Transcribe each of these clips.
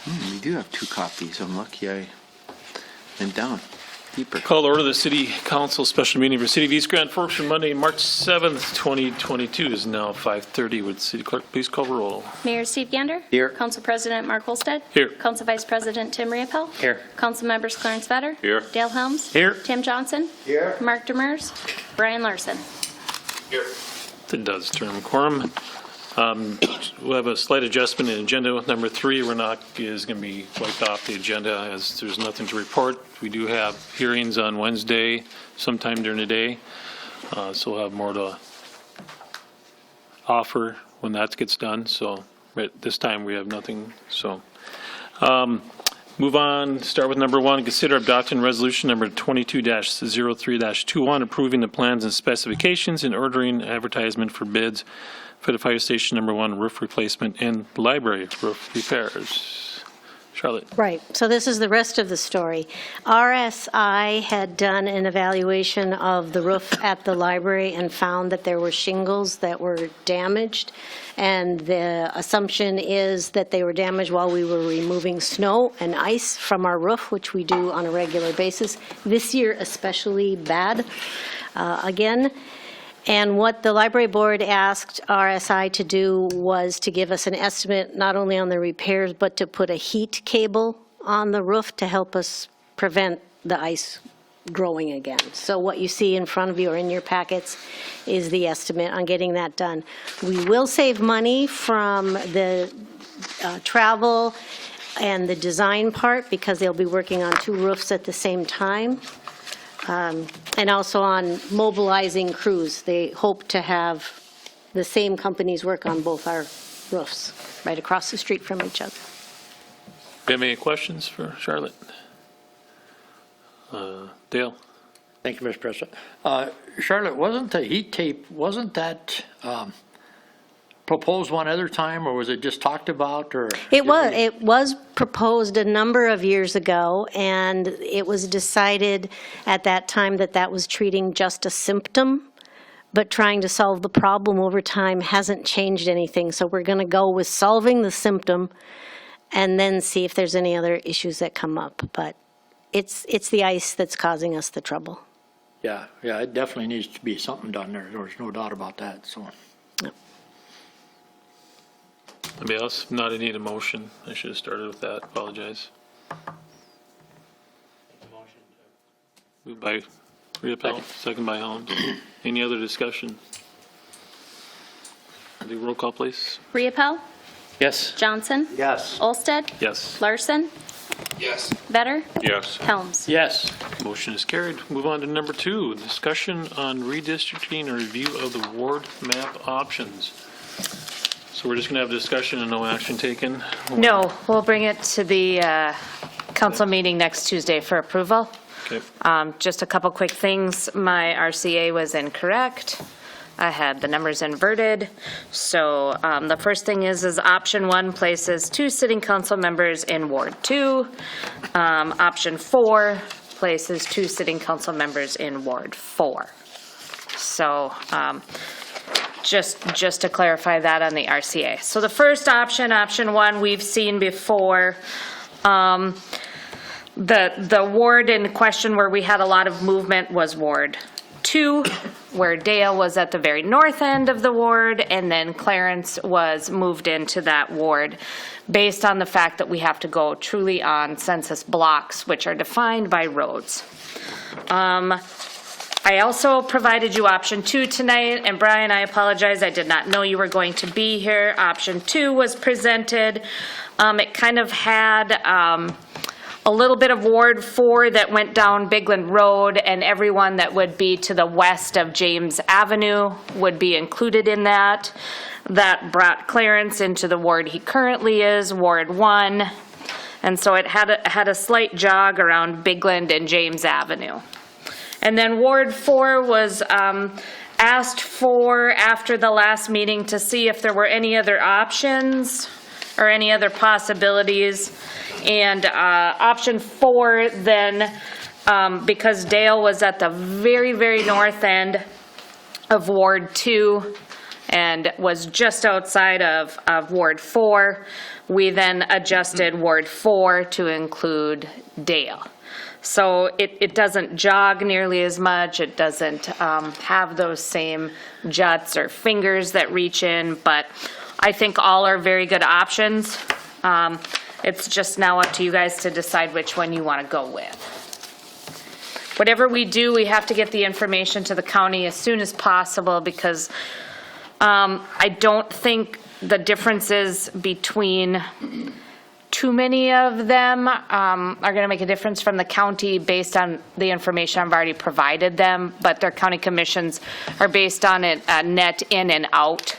We do have 2 copies. I'm lucky I went down deeper. Call to order the City Council special meeting for City of East Grand Forks for Monday, March 7th, 2022 is now 5:30. Would City Clerk please call the roll? Mayor Steve Gander. Here. Council President Mark Holstead. Here. Council Vice President Tim Riepel. Here. Council Members Clarence Vetter. Here. Dale Helms. Here. Tim Johnson. Here. Mark Demers. Brian Larson. It does term quorum. We'll have a slight adjustment in agenda. Number 3 is going to be wiped off the agenda as there's nothing to report. We do have hearings on Wednesday sometime during the day, so we'll have more to offer when that gets done. So at this time we have nothing. So move on. Start with number 1. Consider adopting resolution number 22-03-21, approving the plans and specifications and ordering advertisement for bids for the fire station number 1 roof replacement and library roof repairs. Charlotte. Right. So this is the rest of the story. RSI had done an evaluation of the roof at the library and found that there were shingles that were damaged. And the assumption is that they were damaged while we were removing snow and ice from our roof, which we do on a regular basis. This year especially bad again. And what the library board asked RSI to do was to give us an estimate not only on the repairs, but to put a heat cable on the roof to help us prevent the ice growing again. So what you see in front of you or in your packets is the estimate on getting that done. We will save money from the travel and the design part because they'll be working on 2 roofs at the same time. And also on mobilizing crews. They hope to have the same companies work on both our roofs, right across the street from each other. Do you have any questions for Charlotte? Dale? Thank you, Mr. President. Charlotte, wasn't the heat tape, wasn't that proposed one other time, or was it just talked about, or? It was proposed a number of years ago, and it was decided at that time that that was treating just a symptom, but trying to solve the problem over time hasn't changed anything. So we're going to go with solving the symptom and then see if there's any other issues that come up. But it's the ice that's causing us the trouble. Yeah, it definitely needs to be something done there. There's no doubt about that, so. Anybody else? If not, I need a motion. I should have started with that. Apologize. Moved by Riepel, second by Helms. Any other discussion? Do roll call, please. Riepel. Yes. Johnson. Yes. Olsted. Yes. Larson. Yes. Vetter. Yes. Helms. Yes. Motion is carried. Move on to number 2, discussion on redistricting and review of the ward map options. So we're just going to have a discussion and no action taken? No, we'll bring it to the council meeting next Tuesday for approval. Okay. Just a couple quick things. My RCA was incorrect. I had the numbers inverted. So the first thing is option 1 places 2 sitting council members in Ward 2. Option 4 places 2 sitting council members in Ward 4. So just to clarify that on the RCA. So the first option, option 1, we've seen before. The ward in question where we had a lot of movement was Ward 2, where Dale was at the very north end of the ward, and then Clarence was moved into that ward based on the fact that we have to go truly on census blocks, which are defined by roads. I also provided you option 2 tonight, and Brian, I apologize, I did not know you were going to be here. Option 2 was presented. It kind of had a little bit of Ward 4 that went down Bigland Road, and everyone that would be to the west of James Avenue would be included in that. That brought Clarence into the ward he currently is, Ward 1. And so it had a slight jog around Bigland and James Avenue. And then Ward 4 was asked for after the last meeting to see if there were any other options or any other possibilities. And option 4 then, because Dale was at the very, very north end of Ward 2, and was just outside of Ward 4. We then adjusted Ward 4 to include Dale. So it doesn't jog nearly as much, it doesn't have those same juts or fingers that reach in, but I think all are very good options. It's just now up to you guys to decide which one you want to go with. Whatever we do, we have to get the information to the county as soon as possible, because I don't think the differences between too many of them are going to make a difference from the county based on the information I've already provided them, but their county commissions are based on a net in and out,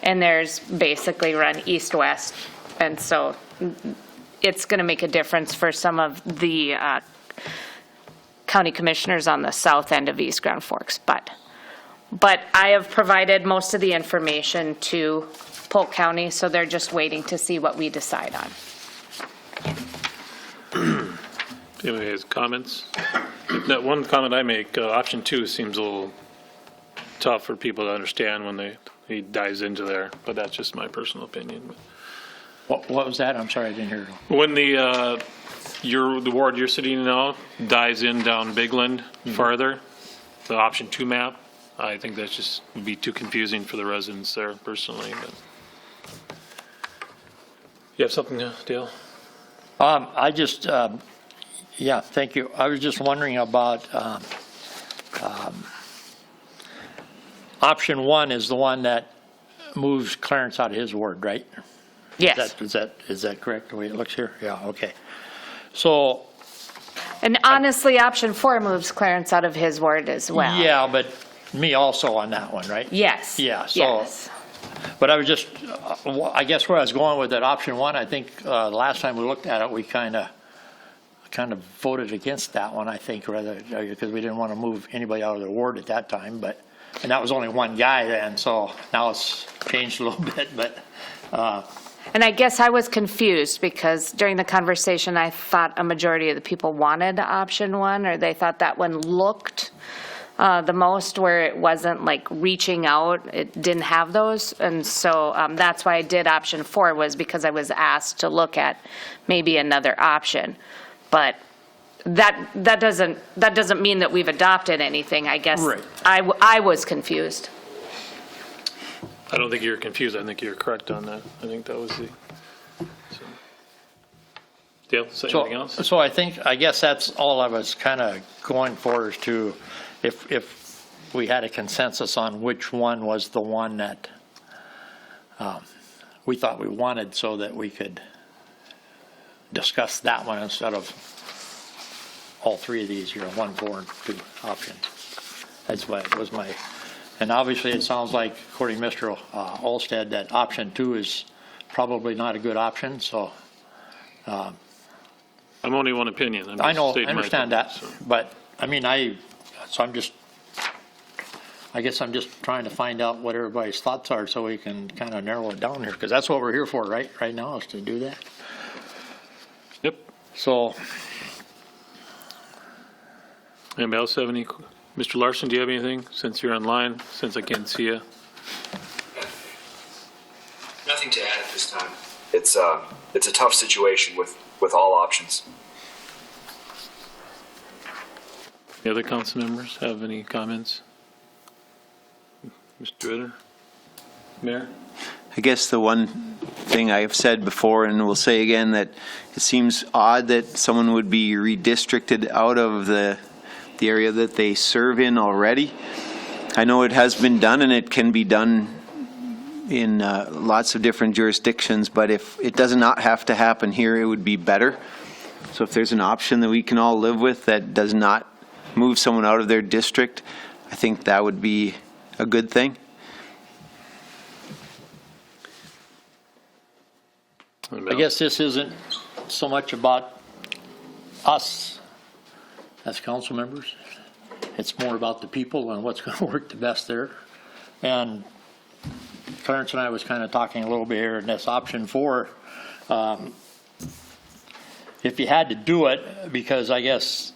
and there's basically run east-west, and so it's going to make a difference for some of the county commissioners on the south end of East Grand Forks, but I have provided most of the information to Polk County, so they're just waiting to see what we decide on. Anybody has comments? That one comment I make, option 2 seems a little tough for people to understand when he dives into there, but that's just my personal opinion. What was that? I'm sorry, I didn't hear it. When the ward you're sitting in now dives in down Bigland farther, the option 2 map, I think that's just would be too confusing for the residents there personally. But you have something, Dale? I just, yeah, thank you. I was just wondering about option 1 is the one that moves Clarence out of his ward, right? Yes. Is that correct, the way it looks here? Yeah, okay. So, And honestly, option 4 moves Clarence out of his ward as well. yeah, but me also on that one, right? Yes. Yeah, so, yes. but I was just, I guess where I was going with that option 1, I think the last time we looked at it, we kind of voted against that one, I think, rather, because we didn't want to move anybody out of their ward at that time, and that was only one guy then, so now it's changed a little bit, but. And I guess I was confused because during the conversation, I thought a majority of the people wanted option 1, or they thought that one looked the most, where it wasn't like reaching out. It didn't have those. And so that's why I did option 4, was because I was asked to look at maybe another option. But that doesn't mean that we've adopted anything, I guess. Right. I was confused. I don't think you're confused. I think you're correct on that. I think that was the. So. Dale, say anything else? So I guess that's all I was kind of going for, is to, if we had a consensus on which one was the one that we thought we wanted, so that we could discuss that one instead of all 3 of these, 1, 4, and 2 options. That's what was my. And obviously, it sounds like, according to Mr. Olsted, that option 2 is probably not a good option, so. I'm only one opinion. I'm I just know, I stating my understand opinion, that, so. but, I mean, I guess I'm just trying to find out what everybody's thoughts are, so we can kind of narrow it down here, because that's what we're here for, right now, is to do that. Yep. So, Anybody else have any? Mr. Larson, do you have anything, since you're online, since I can't see you? Nothing to add at this time. It's a tough situation with all options. The other council members have any comments? Mr. Ritter? Mayor? I guess the one thing I've said before and will say again, that it seems odd that someone would be redistricted out of the area that they serve in already. I know it has been done, and it can be done in lots of different jurisdictions, but if it does not have to happen here, it would be better. So if there's an option that we can all live with that does not move someone out of their district, I think that would be a good thing. I guess this isn't so much about us as council members. It's more about the people and what's going to work the best there. And Clarence and I was kind of talking a little bit here in this option 4. If you had to do it, because I guess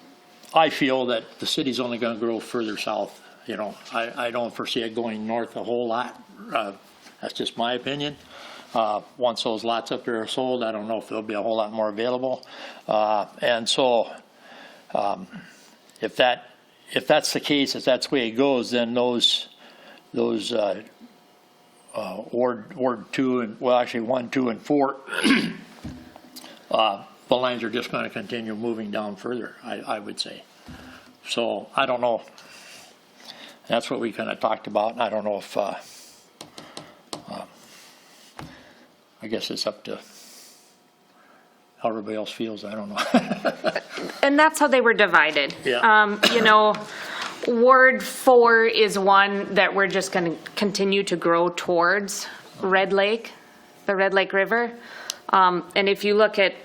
I feel that the city's only going to grow further south You know, I don't foresee it going north a whole lot. That's just my opinion. Once those lots up there are sold, I don't know if there'll be a whole lot more available. And so if that's the case, if that's the way it goes, then those Ward 2 and, well, actually 1, 2, and 4, the lines are just going to continue moving down further, I would say. So I don't know. That's what we kind of talked about. I don't know if, I guess it's up to how everybody else feels. I don't know. And that's how they were divided. Yeah. You know, Ward 4 is one that we're just going to continue to grow towards Red Lake, the Red Lake River. And if you look at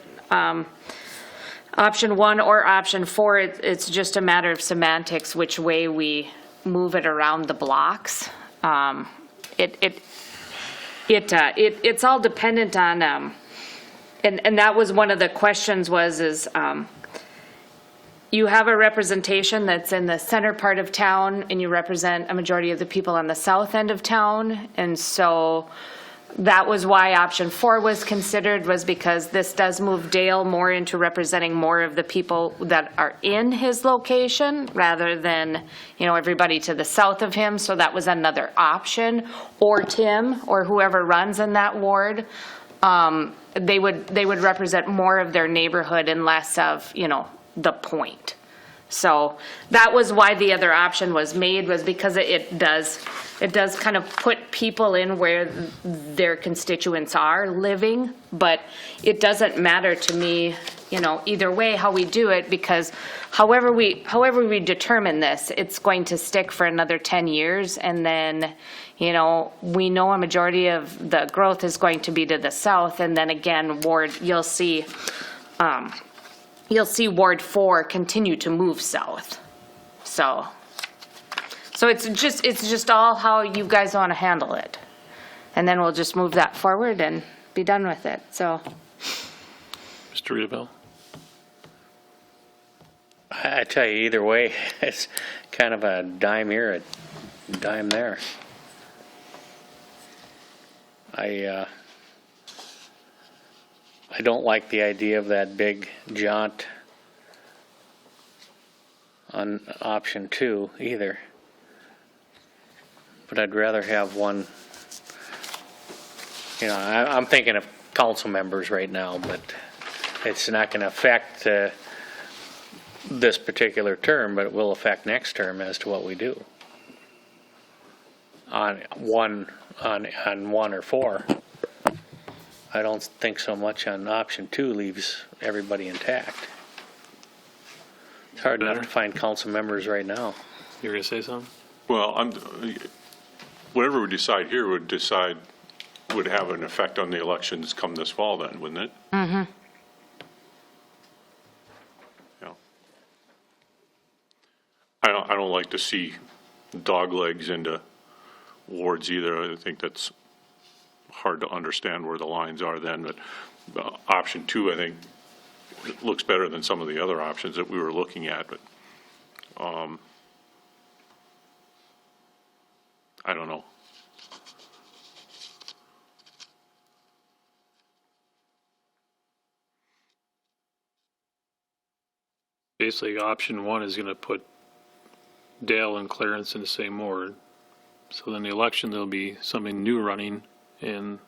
option 1 or option 4, it's just a matter of semantics, which way we move it around the blocks. It's all dependent on, and that was one of the questions was you have a representation that's in the center part of town, and you represent a majority of the people on the south end of town, and so that was why option 4 was considered, was because this does move Dale more into representing more of the people that are in his location rather than, you know, everybody to the south of him. So that was another option. Or Tim or whoever runs in that ward, they would represent more of their neighborhood and less of, you know, the point. So that was why the other option was made, was because it does kind of put people in where their constituents are living, but it doesn't matter to me, you know, either way how we do it, because however we determine this, it's going to stick for another 10 years, and then, you know, we know a majority of the growth is going to be to the south, and then again, you'll see Ward 4 continue to move south. So it's just all how you guys want to handle it. And then we'll just move that forward and be done with it, so. Mr. Riedel? I tell you, either way, it's kind of a dime here, a dime there. I don't like the idea of that big jaunt on option 2 either. But I'd rather have one, you know, I'm thinking of council members right now, but it's not going to affect this particular term, but it will affect next term as to what we do on 1 or 4. I don't think so much on option 2 leaves everybody intact. It's hard enough to find council members right now. You're going to say something? Well, whatever we decide here would have an effect on the elections come this fall then, wouldn't it? Mm-hmm. Yeah. I don't like to see dog legs into wards either. I think that's hard to understand where the lines are then, but option 2, I think, looks better than some of the other options that we were looking at, but I don't know. Basically, option 1 is going to put Dale and Clarence in the same ward. So then the election, there'll be something new running in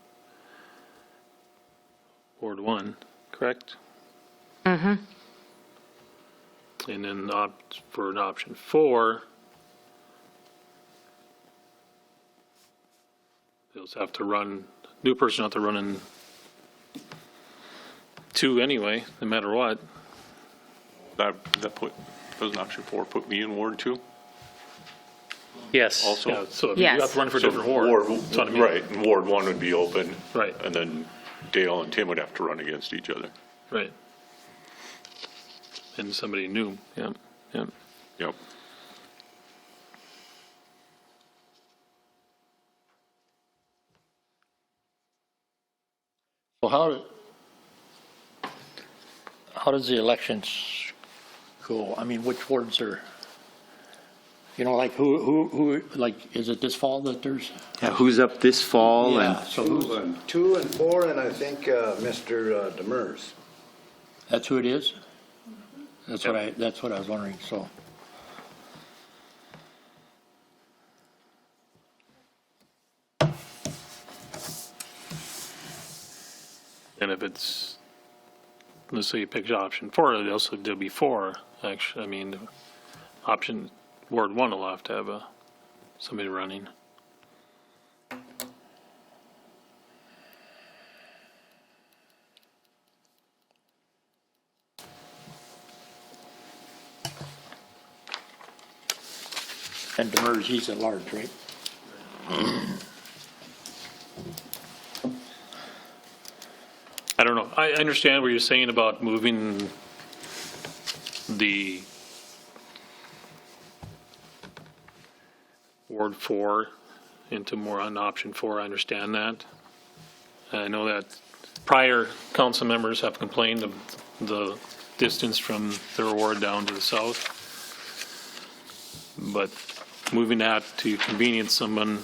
Ward 1, correct? Mm-hmm. And then for an option 4, they'll have to run, new person have to run in 2 anyway, no matter what. Doesn't option 4 put me in Ward 2 Yes. also? Yeah, so if Yes. you have to run for a different ward. That's what I mean. Right, and Ward 1 would be open. Right. And then Dale and Tim would have to run against each other. Right. And somebody new, yeah. Yep. So how does the elections go? I mean, which wards are, You know, like who, like, is it this fall that there's? Yeah, who's up this fall? Yeah, And so who's, 2 and 4, and I think Mr. Demers. that's who it is? That's what I was wondering, so. And if it's, let's say you pick option 4, there'll be 4, actually. I mean, option, Ward 1 will have to have somebody running. And Demers, he's at large, right? I don't know. I understand what you're saying about moving the Ward 4 into more on option 4. I understand that. I know that prior council members have complained of the distance from their ward down to the south. But moving that to convenience someone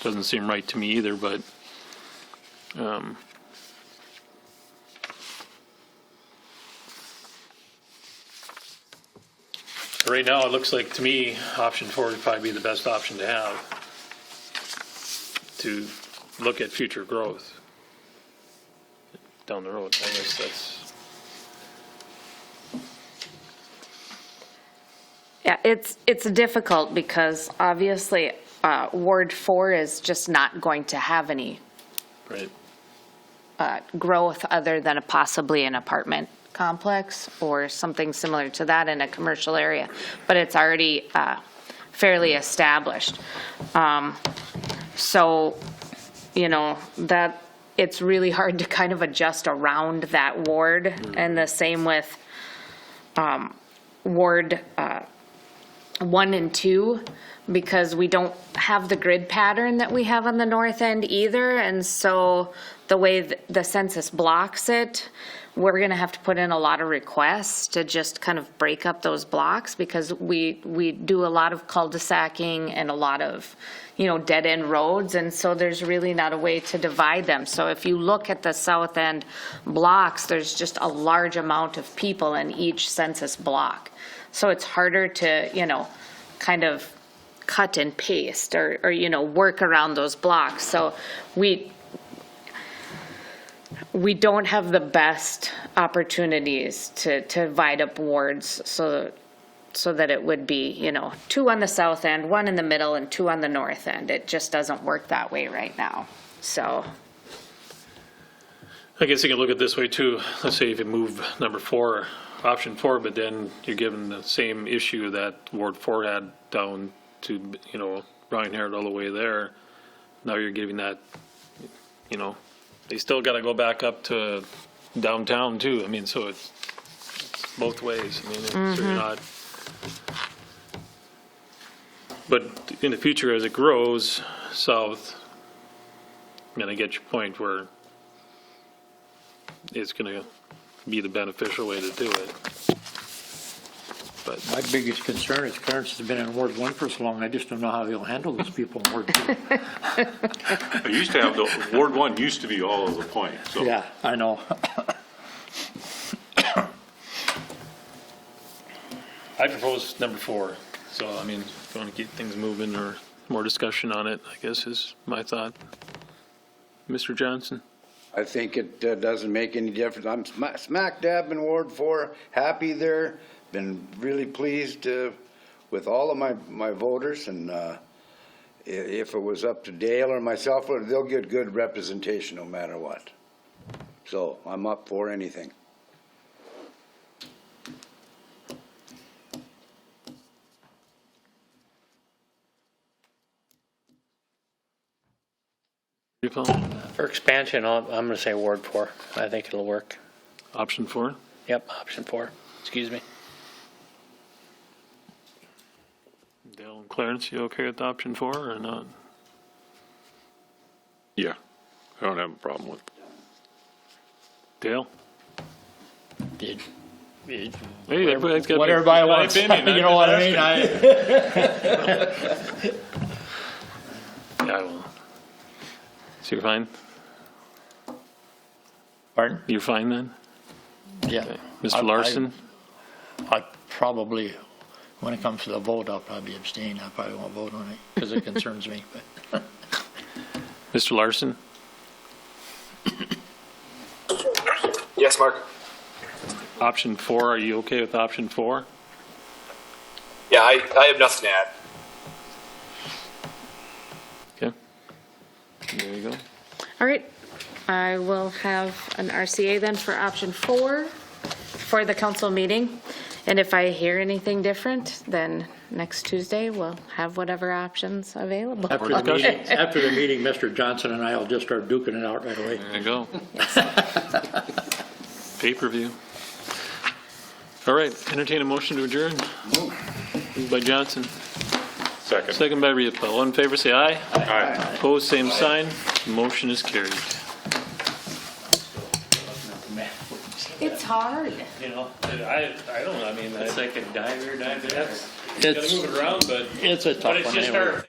doesn't seem right to me either, but right now, it looks like, to me, option 4 would probably be the best option to have to look at future growth down the road. I guess that's, Yeah, it's difficult because obviously Ward 4 is just not going to have any right. growth other than possibly an apartment complex or something similar to that in a commercial area, but it's already fairly established. So, you know, that it's really hard to kind of adjust around that ward, and the same with Ward 1 and 2, because we don't have the grid pattern that we have on the north end either, and so the way the census blocks it, we're going to have to put in a lot of requests to just kind of break up those blocks, because we do a lot of cul-de-sacing and a lot of, you know, dead-end roads, and so there's really not a way to divide them. So if you look at the south end blocks, there's just a large amount of people in each census block. So it's harder to, you know, kind of cut and paste or you know, work around those blocks. So we don't have the best opportunities to divide up wards so that it would be, you know, 2 on the south end, 1 in the middle, and 2 on the north end. It just doesn't work that way right now. So I guess you can look at it this way too. Let's say if you move number 4, option 4, but then you're given the same issue that Ward 4 had down to, you know, Reinhardt all the way there. Now you're giving that, you know, they still got to go back up to downtown too. I mean, so it's both ways. I mean, so you're not. But in the future, as it grows south, I mean, I get your point where it's going to be the beneficial way to do it. But My biggest concern is Clarence has been in Ward 1 for so long, I just don't know how he'll handle those people in Ward 2. I used to have Ward 1 used to be all of the point, so. Yeah, I know. I propose number 4. So, I mean, if you want to keep things moving or more discussion on it, I guess is my thought. Mr. Johnson? I think it doesn't make any difference. I'm smack dab in Ward 4, happy there, been really pleased with all of my voters, and if it was up to Dale or myself, they'll get good representation no matter what. So I'm up for anything. For expansion, I'm going to say Ward 4. I think it'll work. Option 4? Yep, option 4. Excuse me. Dale and Clarence, you okay with option 4 or not? Yeah, I don't have a problem with it. Dale? Did Hey, that's gotta What be everybody my wants, you opinion. know what I mean? Yeah, I will. So you're fine? Pardon? You're fine then? Yeah. Mr. Larson? I probably, when it comes to the vote, I'll probably abstain. I probably won't vote on it because it concerns me, but. Mr. Larson? Yes, Mark? Option 4, are you okay with option 4? Yeah, I have nothing to add. Okay. There you go. All right, I will have an RCA then for option 4 for the council meeting. And if I hear anything different, then next Tuesday, we'll have whatever options available. After the meeting, Mr. Johnson and I will just start duking it out right away. There you go. Pay-per-view. All right, entertain a motion to adjourn. Moved by Johnson, Second. second by Riepel. All in favor, say aye. Aye. Opposed, same sign. Motion is carried. It's hard. You know, I don't, I mean, It's like a dive or dive. gotta move it around, but It's a tough one anyway.